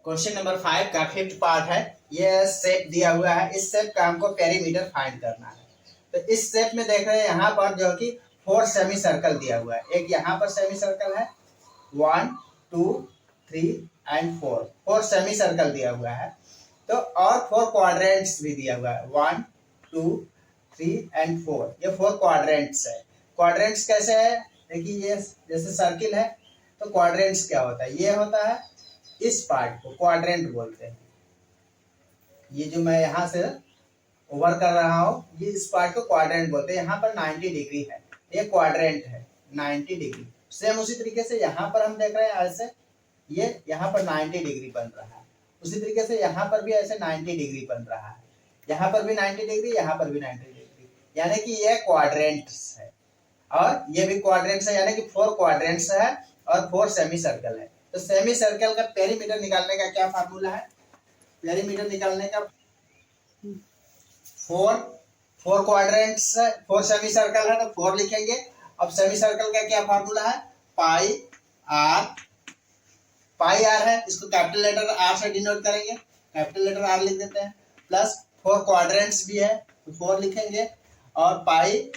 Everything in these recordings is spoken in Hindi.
क्वेश्चन नंबर 5 का 5th पार्ट है। ये शेप दिया हुआ है, इस शेप का हमको पेरीमीटर फाइंड करना है। तो इस शेप में देख रहे हैं यहाँ पर जो कि 4 सेमी सर्कल दिया हुआ है। एक यहाँ पर सेमी सर्कल है 1 2 3 एंड 4 सेमी सर्कल दिया हुआ है। तो और 4 क्वाड्रेंट्स भी दिया हुआ है 1 2 3 एंड 4। ये 4 क्वाड्रेंट्स है। क्वाड्रेंट्स कैसे है, देखिए ये जैसे सर्किल है तो क्वाड्रेंट्स क्या होता है, ये होता है इस पार्ट को क्वाड्रेंट बोलते हैं। ये जो मैं यहाँ से ओवर कर रहा हूँ ये इस पार्ट को क्वाड्रेंट बोलते हैं। यहाँ पर 90 डिग्री है, ये क्वाड्रेंट है 90 डिग्री। सेम उसी तरीके से यहाँ पर हम देख रहे हैं ऐसे, ये यहाँ पर 90 डिग्री बन रहा है। उसी तरीके से यहाँ पर भी ऐसे 90 डिग्री बन रहा है, यहाँ पर भी 90 डिग्री, यहाँ पर भी 90 डिग्री, यानी कि ये क्वाड्रेंट्स है। और ये भी क्वाड्रेंट्स है, यानी कि 4 क्वाड्रेंट्स है और 4 सेमी सर्कल है। तो सेमी सर्कल का पेरीमीटर निकालने का क्या फार्मूला है, पेरीमीटर निकालने का 4 क्वाड्रेंट्स है, 4 सेमी सर्कल है तो 4 लिखेंगे। अब सेमी सर्कल का क्या फार्मूला है, पाई आर है, इसको कैपिटल लेटर आर से डिनोट करेंगे, कैपिटल लेटर आर लिख देते हैं। प्लस 4 क्वाड्रेंट्स भी है तो 4 लिखेंगे और पाई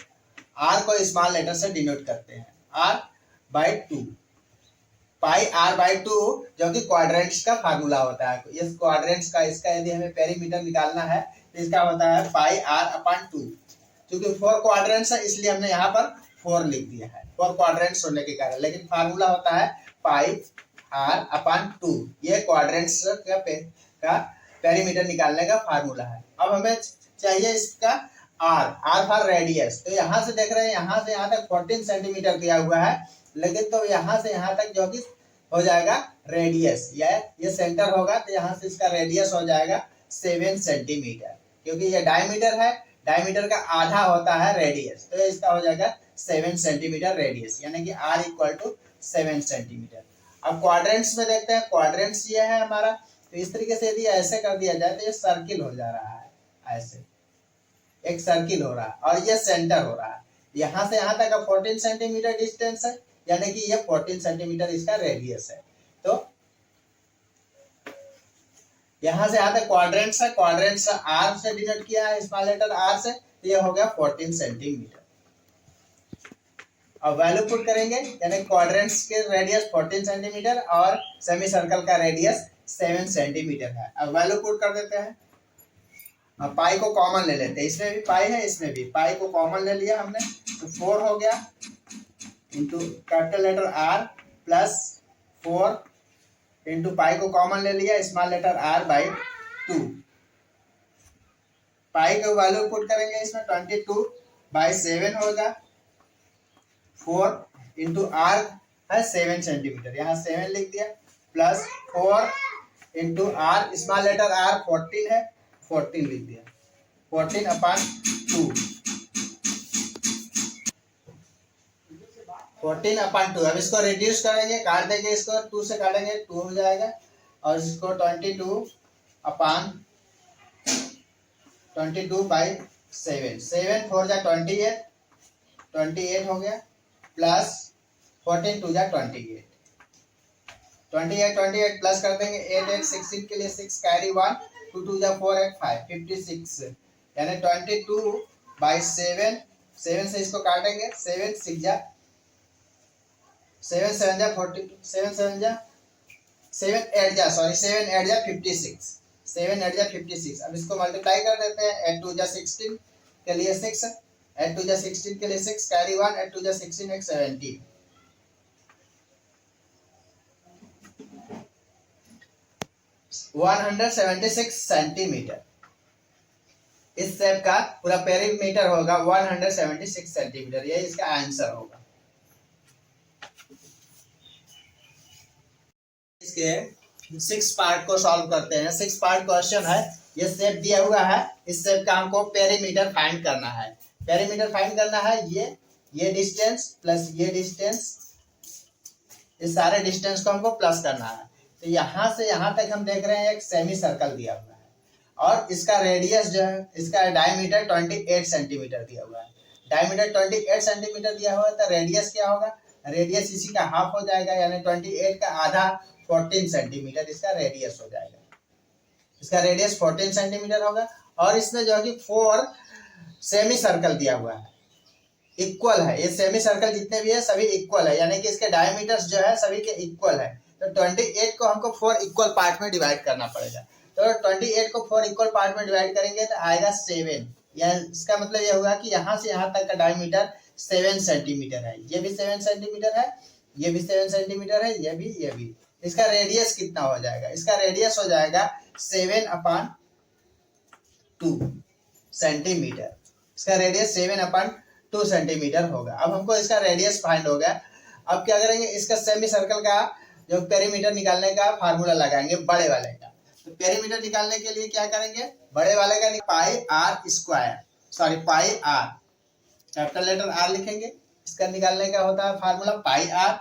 आर को स्मॉल लेटर से डिनोट करते हैं r/2। पाई r/2 जो कि क्वाड्रेंट्स का फार्मूला होता है। इस क्वाड्रेंट्स का इसका यदि हमें पेरीमीटर निकालना है तो इसका होता है पाई r/2। क्योंकि 4 क्वाड्रेंट्स है इसलिए हमने यहाँ पर 4 लिख दिया है, 4 क्वाड्रेंट्स होने के कारण। लेकिन फार्मूला होता है पाई r/2। ये क्वाड्रेंट्स का पेरीमीटर निकालने का फार्मूला है। अब हमें चाहिए इसका r फॉर रेडियस। तो यहाँ से देख रहे हैं यहाँ से यहाँ तक 14 सेंटीमीटर दिया हुआ है, लेकिन तो यहाँ से यहाँ तक जो कि हो जाएगा रेडियस, ये सेंटर होगा तो यहाँ से इसका रेडियस हो जाएगा 7 सेंटीमीटर। क्योंकि ये डायमीटर है, डायमीटर का आधा होता है रेडियस, तो इसका हो जाएगा 7 सेंटीमीटर रेडियस, यानी कि r = 7 सेंटीमीटर। अब क्वाड्रेंट्स में देखते हैं, क्वाड्रेंट्स ये है हमारा। तो इस तरीके से यदि ऐसे कर दिया जाए तो ये सर्किल हो जा रहा है, ऐसे एक सर्किल हो रहा है और ये सेंटर हो रहा है। यहाँ से यहाँ तक 14 सेंटीमीटर डिस्टेंस है, यानी कि ये 14 सेंटीमीटर इसका रेडियस है। तो यहाँ से यहाँ तक क्वाड्रेंट्स है, क्वाड्रेंट्स आर से डिनोट किया है स्मॉल लेटर आर से, तो ये हो गया 14 सेंटीमीटर। अब वैल्यू पुट करेंगे, यानी क्वाड्रेंट्स के रेडियस 14 सेंटीमीटर और सेमी सर्कल का रेडियस 7 सेंटीमीटर है। अब वैल्यू पुट कर देते हैं। अब पाई को कॉमन ले लेते हैं, इसमें भी पाई है इसमें भी, पाई को कॉमन ले लिया हमने तो 4 हो गया into capital letter R plus 4 into pi को कॉमन ले लिया स्मॉल लेटर r/2। पाई को वैल्यू पुट करेंगे इसमें 22/7 होगा। 4 इंटू आर है 7 सेंटीमीटर, यहाँ 7 लिख दिया, plus 4 into R small letter r 14 है, 14 लिख दिया, 14/2। 14/2। अब इसको रिड्यूस करेंगे, काट देंगे, इसको 2 से काटेंगे 2 हो जाएगा और इसको 22/7, 7 4 जा 28 हो गया, प्लस 14 2 जा 28, 28 प्लस कर देंगे 8 8 16 के लिए 6 कैरी 1 2 2 जा 4 8 5 56, यानी 22/7। 7 से इसको काटेंगे, 7 6 जा 7 7 जा 42, 7 7 जा 7 8 जा 56, 7 8 जा 56। अब इसको मल्टीप्लाई कर देते हैं, 8 2 जा 16 के लिए 6, 8 2 जा 16 के लिए 6 कैरी 1, 8 2 जा 16 8 17, 176 सेंटीमीटर। इस शेप का पूरा पेरीमीटर होगा 176 सेंटीमीटर, यही इसका आंसर होगा। इसके 6 पार्ट को सॉल्व करते हैं। 6 पार्ट क्वेश्चन है, ये शेप दिया हुआ है, इस शेप का हमको पेरीमीटर फाइंड करना है। पेरीमीटर फाइंड करना है ये डिस्टेंस प्लस ये डिस्टेंस, इस सारे डिस्टेंस को हमको प्लस करना है। तो यहाँ से यहाँ तक हम देख रहे हैं एक सेमी सर्कल दिया हुआ है और इसका रेडियस जो है, इसका डायमीटर 28 सेंटीमीटर दिया हुआ है। डायमीटर 28 सेंटीमीटर दिया हुआ है तो रेडियस क्या होगा, रेडियस इसी का हाफ हो जाएगा, यानी 28 का आधा 14 सेंटीमीटर इसका रेडियस हो जाएगा। इसका रेडियस 14 सेंटीमीटर होगा। और इसमें जो है कि 4 सेमी सर्कल दिया हुआ है, इक्वल है। ये सेमी सर्कल जितने भी है सभी इक्वल है, यानी कि इसके डायमीटर्स जो है सभी के इक्वल है। तो 28 को हमको 4 इक्वल पार्ट में डिवाइड करना पड़ेगा। तो 28 को 4 इक्वल पार्ट में डिवाइड करेंगे तो आएगा 7। या इसका मतलब ये होगा कि यहाँ से यहाँ तक का डायमीटर 7 सेंटीमीटर है। ये भी 7 सेंटीमीटर है, ये भी 7 सेंटीमीटर है, ये भी। इसका रेडियस कितना हो जाएगा? इसका रेडियस हो जाएगा 7/2 सेंटीमीटर। इसका रेडियस 7/2 सेंटीमीटर होगा। अब हमको इसका रेडियस फाइंड हो गया। अब क्या करेंगे, इसका सेमी सर्कल का जो पेरीमीटर निकालने का फार्मूला लगाएंगे बड़े वाले का। तो पेरीमीटर निकालने के लिए क्या करेंगे, बड़े वाले का pi R square, sorry pi R, capital letter R लिखेंगे। इसका निकालने का होता है फार्मूला पाई आर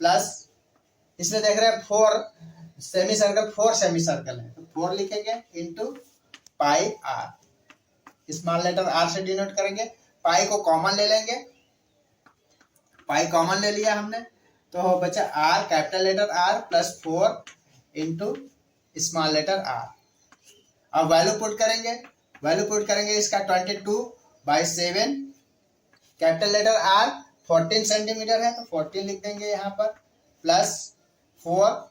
प्लस, इसमें देख रहे हैं 4 सेमी सर्कल, 4 सेमी सर्कल है तो 4 लिखेंगे into pi R. Small letter R से डिनोट करेंगे। पाई को कॉमन ले लेंगे, पाई कॉमन ले लिया हमने तो बचा R, capital letter R plus 4 into small letter R. अब वैल्यू पुट करेंगे, इसका 22/7, कैपिटल लेटर आर 14 सेंटीमीटर है तो 14 लिख देंगे यहाँ पर, प्लस 4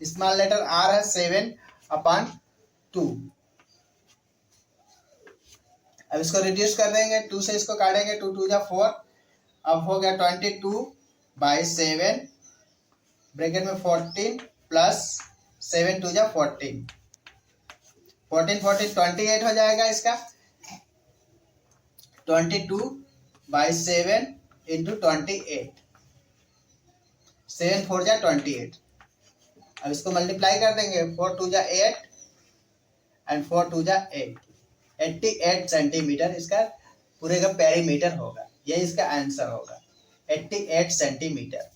स्मॉल लेटर आर है 7/2। अब इसको रिड्यूस कर देंगे, 2 से इसको काटेंगे, 2 2 जा 4। अब हो गया 22/7 ब्रैकेट में 14 प्लस 7 2 जा 14, 14 14 28 हो जाएगा इसका। 22/7 इंटू 28, 7 4 जा 28। अब इसको मल्टीप्लाई कर देंगे, 4 2 जा 8 एंड 4 2 जा 8, 88 सेंटीमीटर इसका पूरे का पेरीमीटर होगा। ये इसका आंसर होगा 88 सेंटीमीटर।